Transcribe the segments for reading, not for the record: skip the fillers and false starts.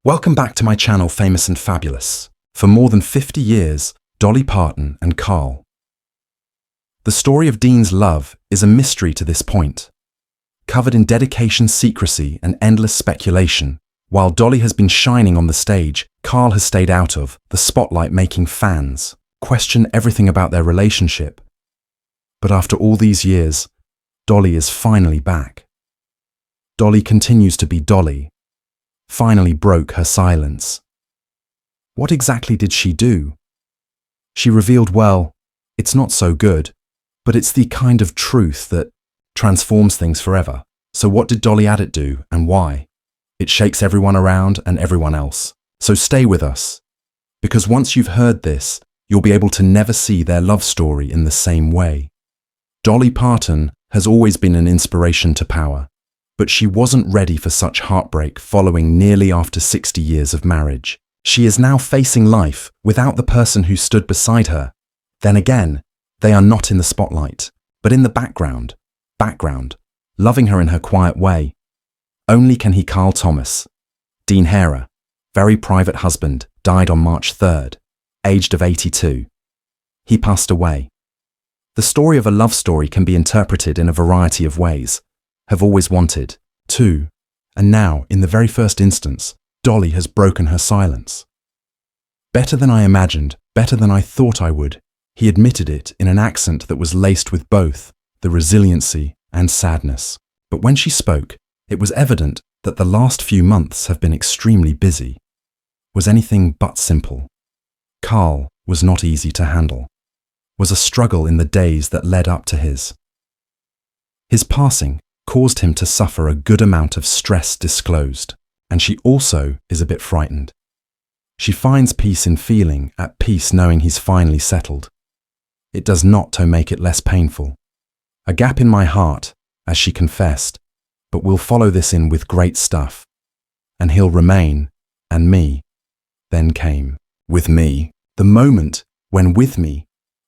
Welcome back to my channel, Famous and Fabulous. For more than 50 years, Dolly Parton and Carl. The story of Dean's love is a mystery to this point, covered in dedication, secrecy, and endless speculation. While Dolly has been shining on the stage, Carl has stayed out of the spotlight, making fans question everything about their relationship. But after all these years, Dolly is finally back. Dolly continues to be Dolly. Finally broke her silence. What exactly did she do? She revealed, well, it's not so good, but it's the kind of truth that transforms things forever. So what did Dolly Addit do and why? It shakes everyone around and everyone else. So stay with us, because once you've heard this, you'll be able to never see their love story in the same way. Dolly Parton has always been an inspiration to power, but she wasn't ready for such heartbreak following nearly after 60 years of marriage. She is now facing life without the person who stood beside her. Then again, they are not in the spotlight, but in the background, loving her in her quiet way. Only can he. Carl Thomas, Dean Hera, very private husband, died on March 3rd, aged of 82. He passed away. The story of a love story can be interpreted in a variety of ways. Have always wanted to, and now, in the very first instance, Dolly has broken her silence. Better than I imagined, better than I thought I would, he admitted it in an accent that was laced with both the resiliency and sadness. But when she spoke, it was evident that the last few months have been extremely busy. Was anything but simple. Carl was not easy to handle. Was a struggle in the days that led up to his. His passing caused him to suffer a good amount of stress disclosed, and she also is a bit frightened. She finds peace in feeling at peace knowing he's finally settled. It does not to make it less painful. A gap in my heart, as she confessed, but we'll follow this in with great stuff. And he'll remain, and me. Then came, with me, the moment when with me,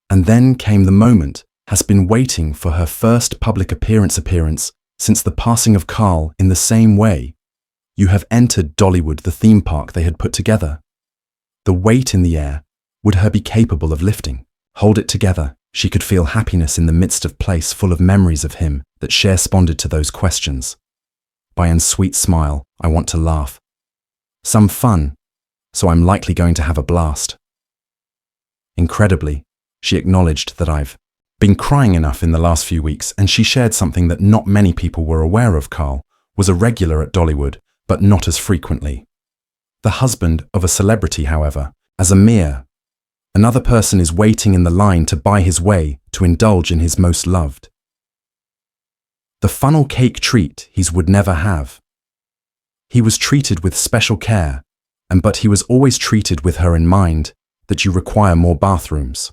and then came the moment, has been waiting for her first public appearance since the passing of Carl. In the same way, you have entered Dollywood, the theme park they had put together. The weight in the air, would her be capable of lifting? Hold it together. She could feel happiness in the midst of place full of memories of him that responded to those questions. By an sweet smile, I want to laugh. Some fun, so I'm likely going to have a blast. Incredibly, she acknowledged that I've been crying enough in the last few weeks, and she shared something that not many people were aware of. Carl was a regular at Dollywood, but not as frequently. The husband of a celebrity, however, as a mere another person is waiting in the line to buy his way to indulge in his most loved. The funnel cake treat he would never have. He was treated with special care, but he was always treated with her in mind, that you require more bathrooms.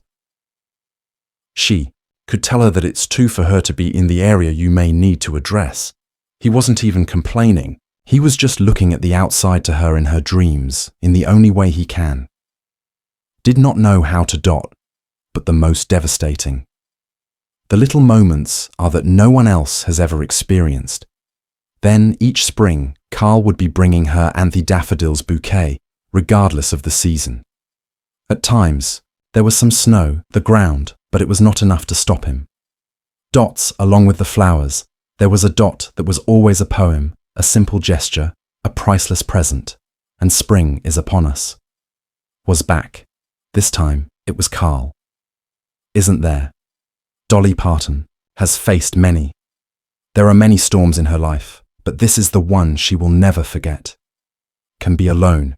She could tell her that it's too for her to be in the area you may need to address. He wasn't even complaining. He was just looking at the outside to her in her dreams, in the only way he can. Did not know how to dot, but the most devastating. The little moments are that no one else has ever experienced. Then each spring, Carl would be bringing her daffodils bouquet, regardless of the season. At times, there was some snow, the ground, but it was not enough to stop him. Dots along with the flowers, there was a dot that was always a poem, a simple gesture, a priceless present, and spring is upon us. Was back. This time, it was Carl. Isn't there? Dolly Parton has faced many. There are many storms in her life, but this is the one she will never forget. Can be alone,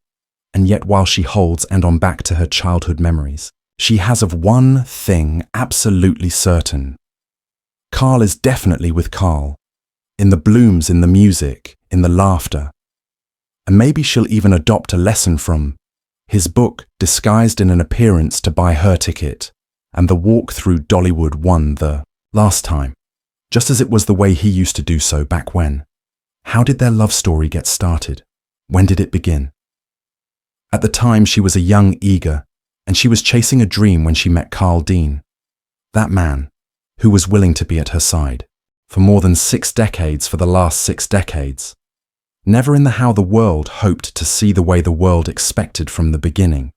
and yet while she holds on back to her childhood memories, she has of one thing absolutely certain. Carl is definitely with Carl. In the blooms, in the music, in the laughter. And maybe she'll even adopt a lesson from his book, disguised in an appearance to buy her ticket, and the walk through Dollywood won the last time, just as it was the way he used to do so back when. How did their love story get started? When did it begin? At the time, she was a young, eager, and she was chasing a dream when she met Carl Dean, that man who was willing to be at her side for more than 6 decades, for the last 6 decades. never in the how the world hoped to see the way the world expected from the beginning.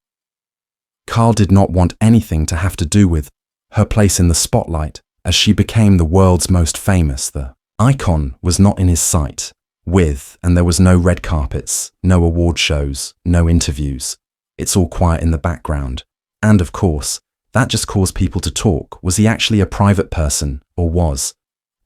Carl did not want anything to have to do with her place in the spotlight as she became the world's most famous. The icon was not in his sight, and there was no red carpets, no award shows, no interviews. It's all quiet in the background. And of course, that just caused people to talk. Was he actually a private person, or was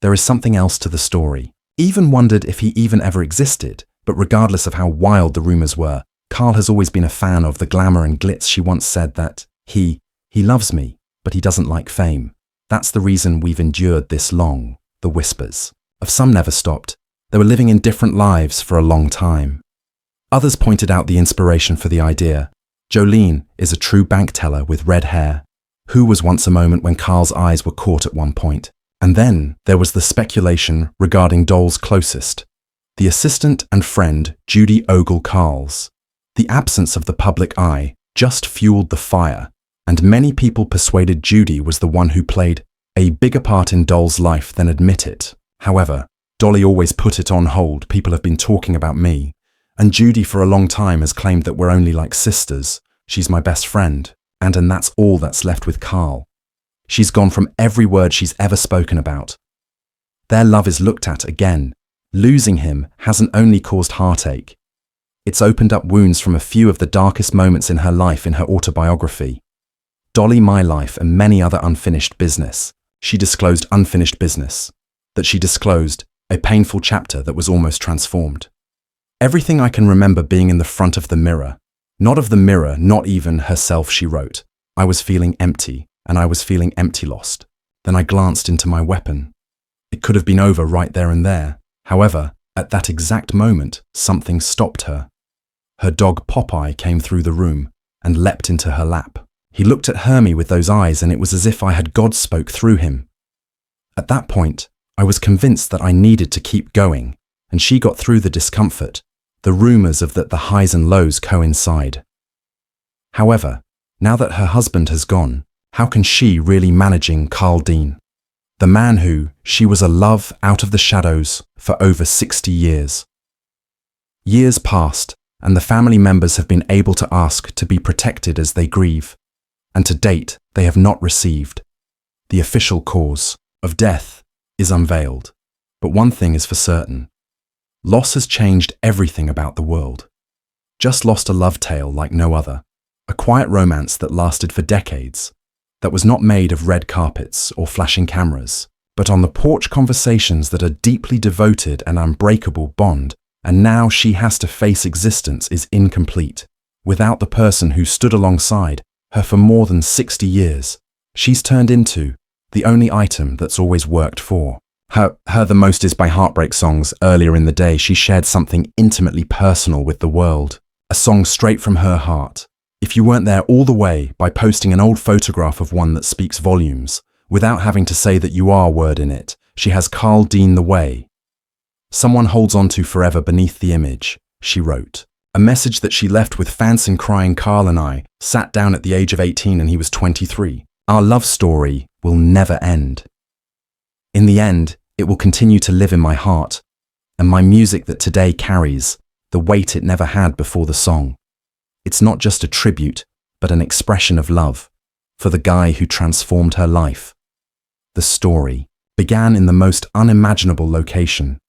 there is something else to the story? Even wondered if he even ever existed, but regardless of how wild the rumors were, Carl has always been a fan of the glamour and glitz. She once said that he loves me, but he doesn't like fame. That's the reason we've endured this long. The whispers of some never stopped. They were living in different lives for a long time. Others pointed out the inspiration for the idea. Jolene is a true bank teller with red hair, who was once a moment when Carl's eyes were caught at one point. And then there was the speculation regarding Doll's closest, the assistant and friend Judy Ogle Carl's. The absence of the public eye just fueled the fire, and many people persuaded Judy was the one who played a bigger part in Doll's life than admit it. However, Dolly always put it on hold. People have been talking about me, and Judy for a long time has claimed that we're only like sisters. She's my best friend, and that's all that's left with Carl. She's gone from every word she's ever spoken about. Their love is looked at again. Losing him hasn't only caused heartache. It's opened up wounds from a few of the darkest moments in her life in her autobiography, Dolly, My Life and Many Other Unfinished Business. She disclosed unfinished business, that she disclosed a painful chapter that was almost transformed. Everything I can remember being in the front of the mirror, not of the mirror, not even herself, she wrote. I was feeling empty, and I was feeling empty lost. Then I glanced into my weapon. It could have been over right there and there. However, at that exact moment, something stopped her. Her dog Popeye came through the room and leapt into her lap. He looked at Hermie with those eyes, and it was as if I had God spoke through him. At that point, I was convinced that I needed to keep going, and she got through the discomfort. The rumors of that the highs and lows coincide. However, now that her husband has gone, how can she really managing Carl Dean? The man who she was a love out of the shadows for over 60 years. Years passed, and the family members have been able to ask to be protected as they grieve, and to date they have not received. The official cause of death is unveiled, but one thing is for certain. Loss has changed everything about the world. Just lost a love tale like no other, a quiet romance that lasted for decades, that was not made of red carpets or flashing cameras, but on the porch conversations that are deeply devoted and unbreakable bond, and now she has to face existence is incomplete. Without the person who stood alongside her for more than 60 years, she's turned into the only item that's always worked for her. The Most Is by Heartbreak songs. Earlier in the day, she shared something intimately personal with the world, a song straight from her heart. If you weren't there all the way, by posting an old photograph of one that speaks volumes, without having to say that you are word in it, she has Carl Dean the way. Someone holds on to forever beneath the image, she wrote. A message that she left with fans and crying. Carl and I sat down at the age of 18 and he was 23. Our love story will never end. In the end, it will continue to live in my heart, and my music that today carries the weight it never had before the song. It's not just a tribute, but an expression of love for the guy who transformed her life. The story began in the most unimaginable location,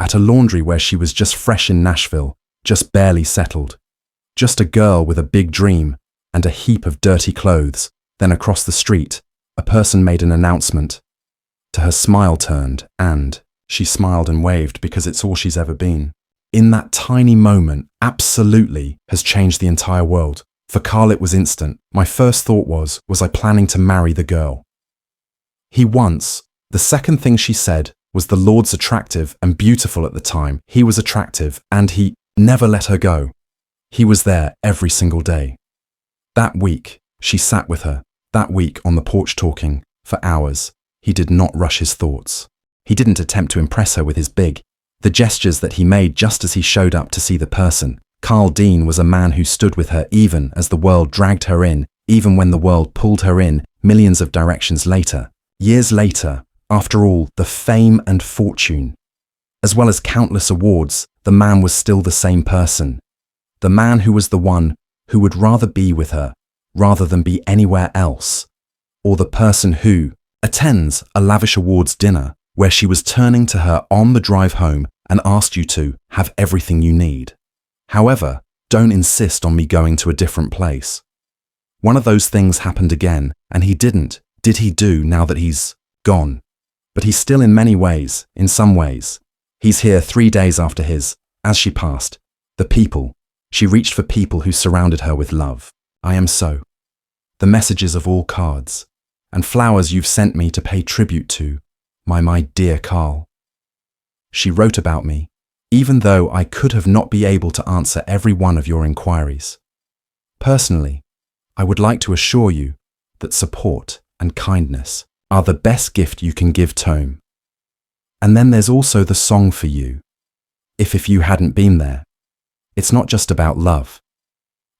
at a laundry where she was just fresh in Nashville, just barely settled, just a girl with a big dream and a heap of dirty clothes. Then across the street, a person made an announcement. To her smile turned, and she smiled and waved because it's all she's ever been. In that tiny moment, absolutely has changed the entire world. For Carl, it was instant. My first thought was I planning to marry the girl? He once. The second thing she said was the Lord's attractive and beautiful at the time. He was attractive, and he never let her go. He was there every single day. That week, she sat with her. That week on the porch talking, for hours. He did not rush his thoughts. He didn't attempt to impress her with his the gestures that he made just as he showed up to see the person. Carl Dean was a man who stood with her even as the world dragged her in, even when the world pulled her in millions of directions later. Years later, after all the fame and fortune, as well as countless awards, the man was still the same person. The man who was the one who would rather be with her rather than be anywhere else. Or the person who attends a lavish awards dinner where she was turning to her on the drive home and asked you to have everything you need. However, don't insist on me going to a different place. One of those things happened again, and he didn't. Did he do now that he's gone? But he's still in many ways, in some ways. He's here 3 days after his, as she passed. The people. She reached for people who surrounded her with love. I am so. The messages of all cards. And flowers you've sent me to pay tribute to, my dear Carl. She wrote about me, even though I could have not be able to answer every one of your inquiries. Personally, I would like to assure you that support and kindness are the best gift you can give Tome. And then there's also the song for you. If you hadn't been there. It's not just about love.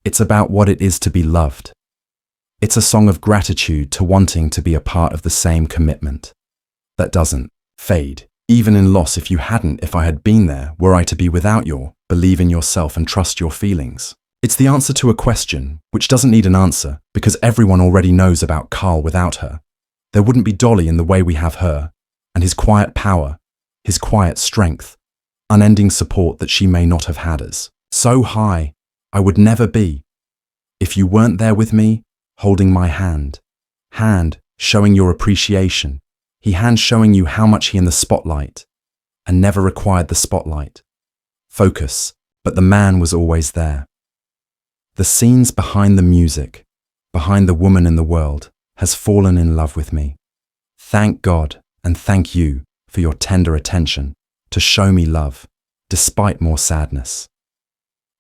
It's about what it is to be loved. It's a song of gratitude to wanting to be a part of the same commitment. That doesn't fade, even in loss. If I had been there, were I to be without your believe in yourself and trust your feelings. It's the answer to a question which doesn't need an answer because everyone already knows about Carl without her. There wouldn't be Dolly in the way we have her, and his quiet power, his quiet strength, unending support that she may not have had as. So high, I would never be. If you weren't there with me, holding my hand showing your appreciation, hand showing you how much he in the spotlight, and never required the spotlight. Focus, but the man was always there. The scenes behind the music, behind the woman in the world, has fallen in love with me. Thank God and thank you for your tender attention to show me love, despite more sadness.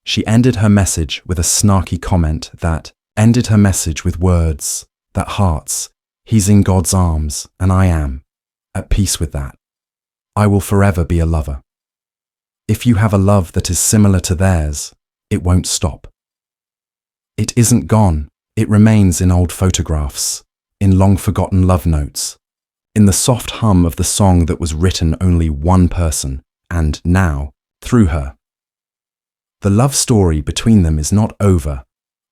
She ended her message with a snarky comment that ended her message with words that hearts, he's in God's arms and I am at peace with that. I will forever be a lover. If you have a love that is similar to theirs, it won't stop. It isn't gone, it remains in old photographs, in long-forgotten love notes, in the soft hum of the song that was written only one person, and now, through her. The love story between them is not over.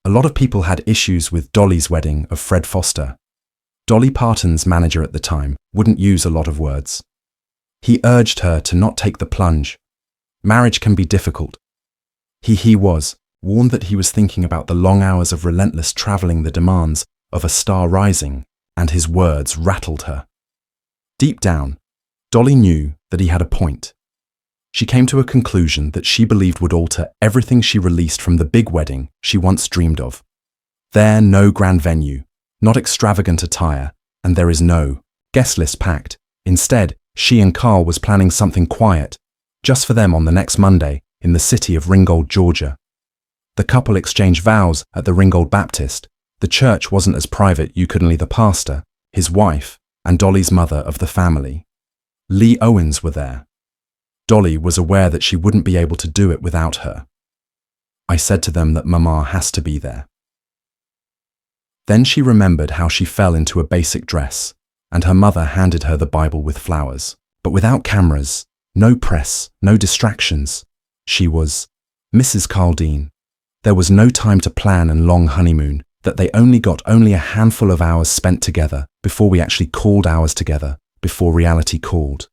A lot of people had issues with Dolly's wedding of Fred Foster. Dolly Parton's manager at the time wouldn't use a lot of words. He urged her to not take the plunge. Marriage can be difficult. He was warned that he was thinking about the long hours of relentless traveling, the demands of a star rising, and his words rattled her. Deep down, Dolly knew that he had a point. She came to a conclusion that she believed would alter everything she released from the big wedding she once dreamed of. There, no grand venue, not extravagant attire, and there is no guest list packed. Instead, she and Carl was planning something quiet, just for them on the next Monday in the city of Ringgold, Georgia. The couple exchanged vows at the Ringgold Baptist. The church wasn't as private. You could only the pastor, his wife, and Dolly's mother of the family. Lee Owens were there. Dolly was aware that she wouldn't be able to do it without her. I said to them that Mama has to be there. Then she remembered how she fell into a basic dress, and her mother handed her the Bible with flowers, but without cameras, no press, no distractions. She was Mrs. Caldine. There was no time to plan and long honeymoon, that they got only a handful of hours spent together before we actually called hours together, before reality called.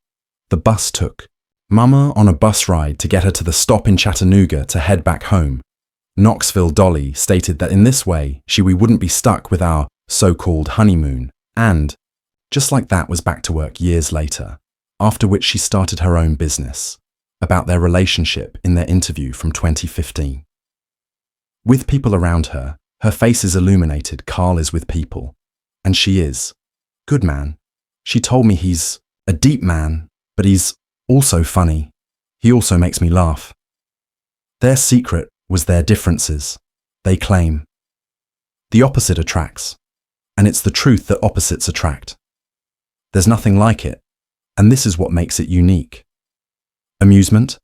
The bus took Mama on a bus ride to get her to the stop in Chattanooga to head back home. Knoxville Dolly stated that in this way we wouldn't be stuck with our so-called honeymoon, and just like that was back to work years later, after which she started her own business, about their relationship in their interview from 2015. With people around her, her face is illuminated. Carl is with people, and she is. Good man. She told me he's a deep man, but he's also funny. He also makes me laugh. Their secret was their differences, they claim. The opposite attracts, and it's the truth that opposites attract. There's nothing like it, and this is what makes it unique. Amusement?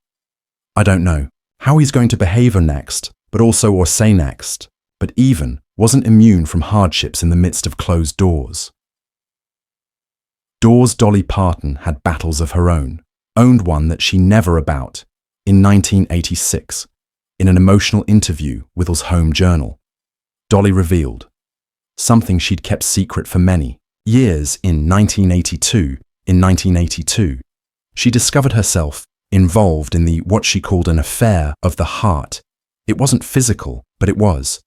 I don't know how he's going to behave next, but also or say next, but even wasn't immune from hardships in the midst of closed doors. Dolly Parton had battles of her own, owned one that she never about. In 1986, in an emotional interview with Will's home journal, Dolly revealed something she'd kept secret for many years. In 1982, she discovered herself involved in what she called an affair of the heart. It wasn't physical, but it was.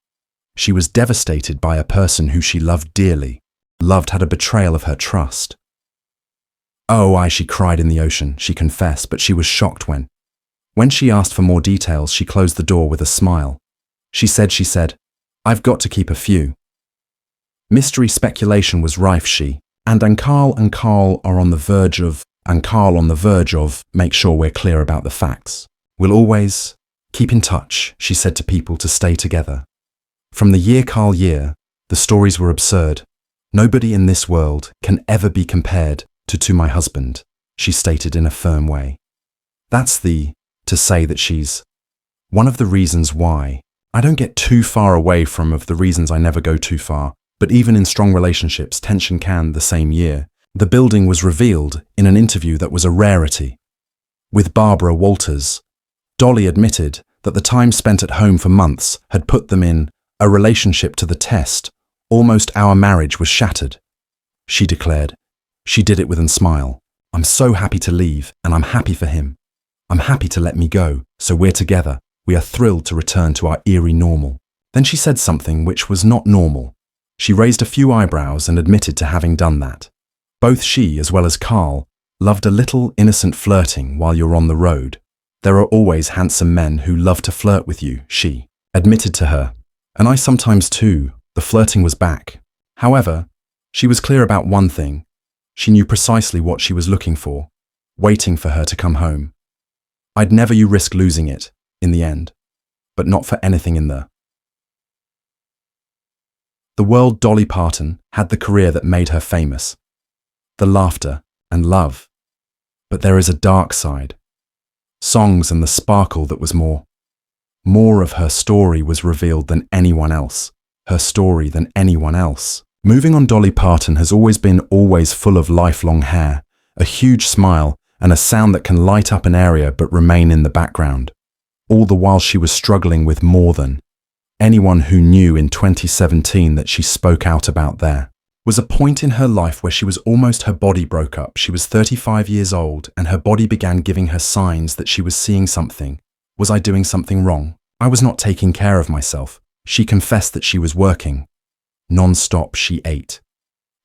She was devastated by a person who she loved dearly, had a betrayal of her trust. "Oh, she cried in the ocean," she confessed, but she was shocked when she asked for more details. She closed the door with a smile. She said, "I've got to keep a few." Mystery speculation was rife. She and Carl are on the verge of, make sure we're clear about the facts. "We'll always keep in touch," she said to people, to stay together. From the year, the stories were absurd. "Nobody in this world can ever be compared to my husband," she stated in a firm way. That's to say that she's one of the reasons why I don't get too far away from the reasons I never go too far. But even in strong relationships, tension can. The same year, the building was revealed in an interview that was a rarity. With Barbara Walters, Dolly admitted that the time spent at home for months had put them in a relationship to the test. "Almost our marriage was shattered," she declared. She did it with a smile. "I'm so happy to leave, and I'm happy for him. I'm happy to let me go, so we're together. We are thrilled to return to our eerie normal." Then she said something which was not normal. She raised a few eyebrows and admitted to having done that. Both she as well as Carl loved a little innocent flirting while you're on the road. "There are always handsome men who love to flirt with you," she admitted to her. "And I sometimes too." The flirting was back. However, she was clear about one thing. She knew precisely what she was looking for, waiting for her to come home. "I'd never risk losing it, in the end, but not for anything in the world." Dolly Parton had the career that made her famous, the laughter and love. But there is a dark side. Songs and the sparkle that was more of her story was revealed than anyone else. Her story than anyone else. Moving on, Dolly Parton has always been full of lifelong hair, a huge smile, and a sound that can light up an area but remain in the background. All the while she was struggling with more than anyone who knew. In 2017 that she spoke out about. There was a point in her life where her body broke up. She was 35 years old and her body began giving her signs that she was seeing something. "Was I doing something wrong? I was not taking care of myself." She confessed that she was working non-stop. She ate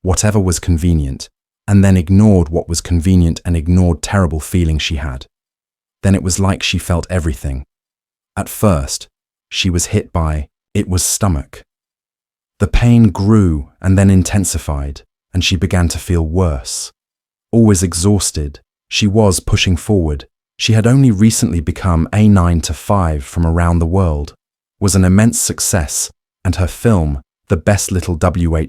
whatever was convenient and then ignored what was convenient and ignored terrible feelings she had. Then it was like she felt everything. At first, she was hit by stomach. The pain grew and then intensified, and she began to feel worse. Always exhausted, she was pushing forward. She had only recently become a 9 to 5 from around the world, was an immense success, and her film, The Best Little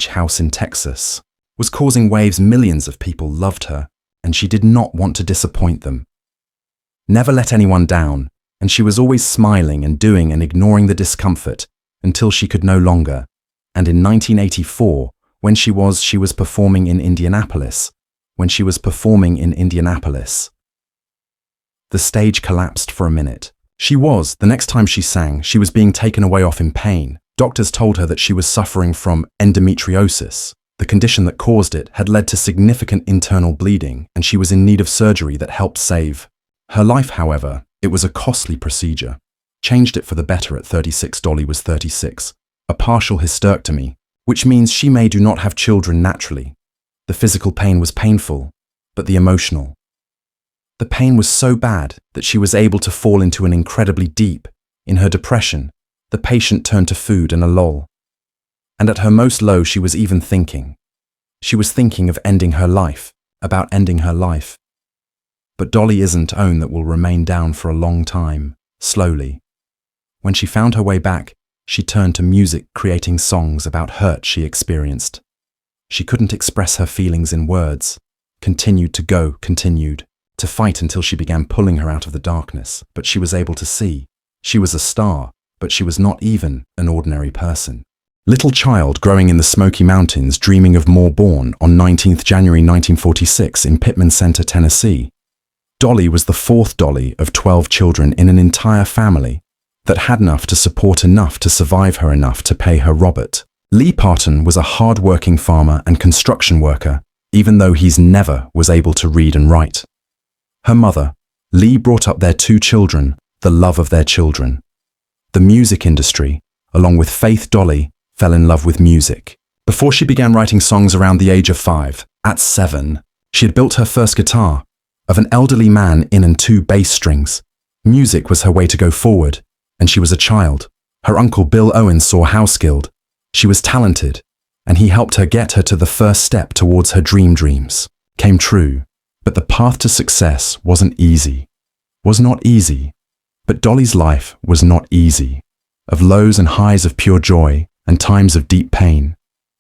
House in Texas, was causing waves. Millions of people loved her, and she did not want to disappoint them. Never let anyone down, and she was always smiling and doing and ignoring the discomfort until she could no longer. And in 1984, when she was performing in Indianapolis, the stage collapsed for a minute. The next time she sang, she was being taken away off in pain. Doctors told her that she was suffering from endometriosis. The condition that caused it had led to significant internal bleeding, and she was in need of surgery that helped save her life. However, it was a costly procedure. Changed it for the better at 36. Dolly was 36. A partial hysterectomy, which means she may do not have children naturally. The physical pain was painful, but the emotional. The pain was so bad that she was able to fall into an incredibly deep. In her depression, the patient turned to food and a lull. And at her most low, she was even thinking. She was thinking of ending her life, about ending her life. But Dolly isn't one that will remain down for a long time. Slowly, when she found her way back, she turned to music, creating songs about hurt she experienced. She couldn't express her feelings in words, continued to fight until she began pulling her out of the darkness. But she was able to see. She was a star, but she was not even an ordinary person. Little child growing in the Smoky Mountains, dreaming of more, born on 19th January 1946 in Pittman Center, Tennessee. Dolly was the fourth Dolly of 12 children in an entire family that had enough to support enough to survive her enough to pay her Robert. Lee Parton was a hard-working farmer and construction worker, even though he's never was able to read and write. Her mother, Lee, brought up their two children, the love of their children. The music industry, along with Faith, Dolly, fell in love with music. Before she began writing songs around the age of 5, at 7, she had built her first guitar, of an elderly man in and 2 bass strings. Music was her way to go forward, and she was a child. Her uncle Bill Owens saw how skilled. She was talented, and he helped her get her to the first step towards her dreams. Came true, but the path to success wasn't easy. Was not easy. But Dolly's life was not easy. Of lows and highs of pure joy, and times of deep pain.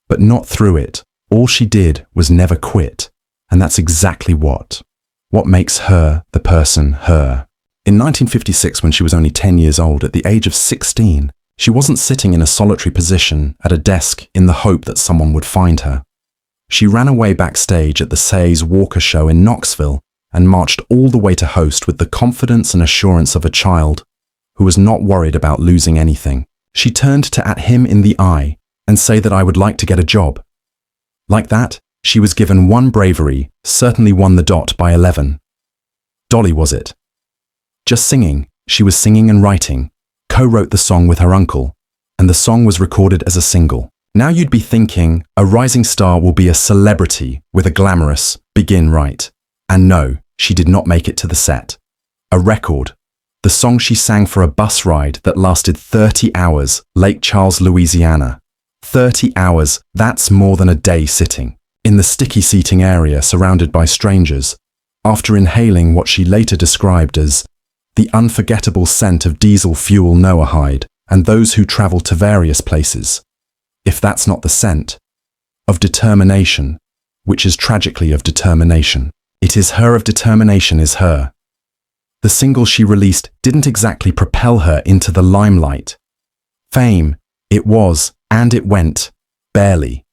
But not through it. All she did was never quit. And that's exactly what makes her the person her. In 1956, when she was only 10 years old, at the age of 16, she wasn't sitting in a solitary position at a desk in the hope that someone would find her. She ran away backstage at the Say's Walker show in Knoxville and marched all the way to host with the confidence and assurance of a child who was not worried about losing anything. She turned to at him in the eye and say that I would like to get a job. Like that, she was given one bravery, certainly won the dot by 11. Dolly was it. Just singing, she was singing and writing, co-wrote the song with her uncle, and the song was recorded as a single. Now you'd be thinking, a rising star will be a celebrity with a glamorous begin right. And no, she did not make it to the set. A record. The song she sang for a bus ride that lasted 30 hours, Lake Charles, Louisiana. 30 hours, that's more than a day sitting. In the sticky seating area surrounded by strangers, after inhaling what she later described as the unforgettable scent of diesel fuel Noahide and those who travel to various places. If that's not the scent of determination, which is tragically of determination. It is her of determination is her. The single she released didn't exactly propel her into the limelight. Fame, it was, and it went, barely.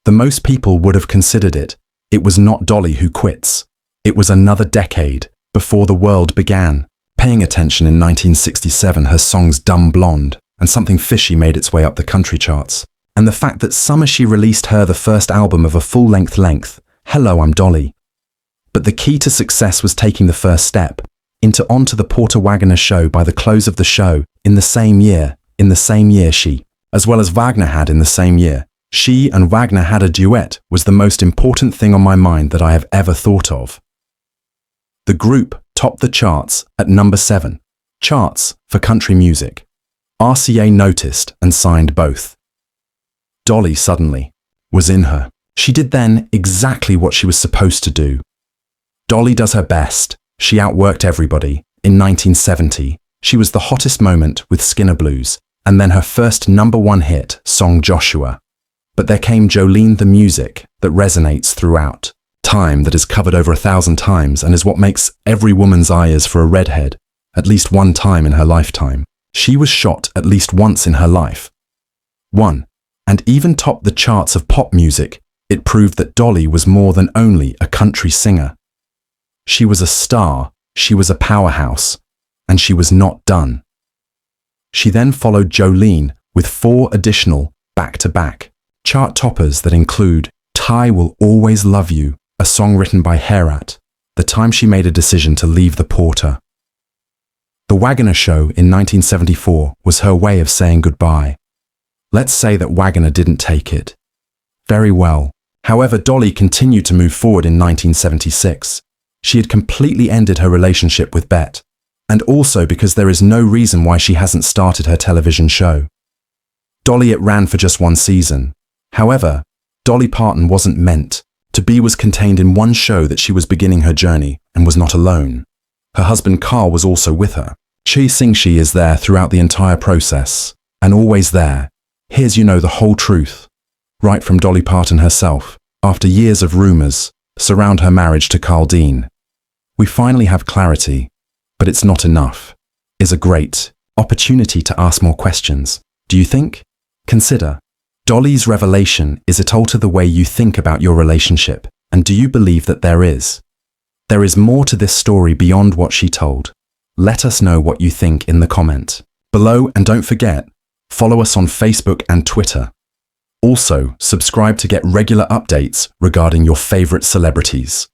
The most people would have considered it. It was not Dolly who quits. It was another decade before the world began. Paying attention in 1967, her songs Dumb Blonde and Something Fishy made its way up the country charts. And the fact that summer she released her the first album of a full-length, Hello, I'm Dolly. But the key to success was taking the first step onto the Porter Wagoner show by the close of the show in the same year she, as well as Wagner had in the same year. She and Wagner had a duet was the most important thing on my mind that I have ever thought of. The group topped the charts at number 7. Charts for country music. RCA noticed and signed both. Dolly suddenly was in her. She did then exactly what she was supposed to do. Dolly does her best. She outworked everybody. In 1970, she was the hottest moment with Skinner Blues, and then her first number 1 hit, song Joshua. But there came Jolene the music that resonates throughout time, that is covered over 1,000 times and is what makes every woman's eyes for a redhead at least one time in her lifetime. She was shot at least once in her life. One, and even topped the charts of pop music. It proved that Dolly was more than only a country singer. She was a star, she was a powerhouse, and she was not done. She then followed Jolene with 4 additional back-to-back chart toppers that include Ty Will Always Love You, a song written by Herat, the time she made a decision to leave the Porter. The Wagoner show in 1974 was her way of saying goodbye. Let's say that Wagoner didn't take it very well. However, Dolly continued to move forward in 1976. She had completely ended her relationship with Bet, and also because there is no reason why she hasn't started her television show. Dolly, it ran for just 1 season. However, Dolly Parton wasn't meant to be, was contained in 1 show that she was beginning her journey and was not alone. Her husband Carl was also with her. She is there throughout the entire process, and always there. Here's the whole truth, right from Dolly Parton herself, after years of rumors surround her marriage to Carl Dean. We finally have clarity, but it's not enough. Is a great opportunity to ask more questions. Do you think? Consider. Dolly's revelation, is it alter the way you think about your relationship? And do you believe that there is There is more to this story beyond what she told. Let us know what you think in the comment below, and don't forget, follow us on Facebook and Twitter. Also, subscribe to get regular updates regarding your favorite celebrities.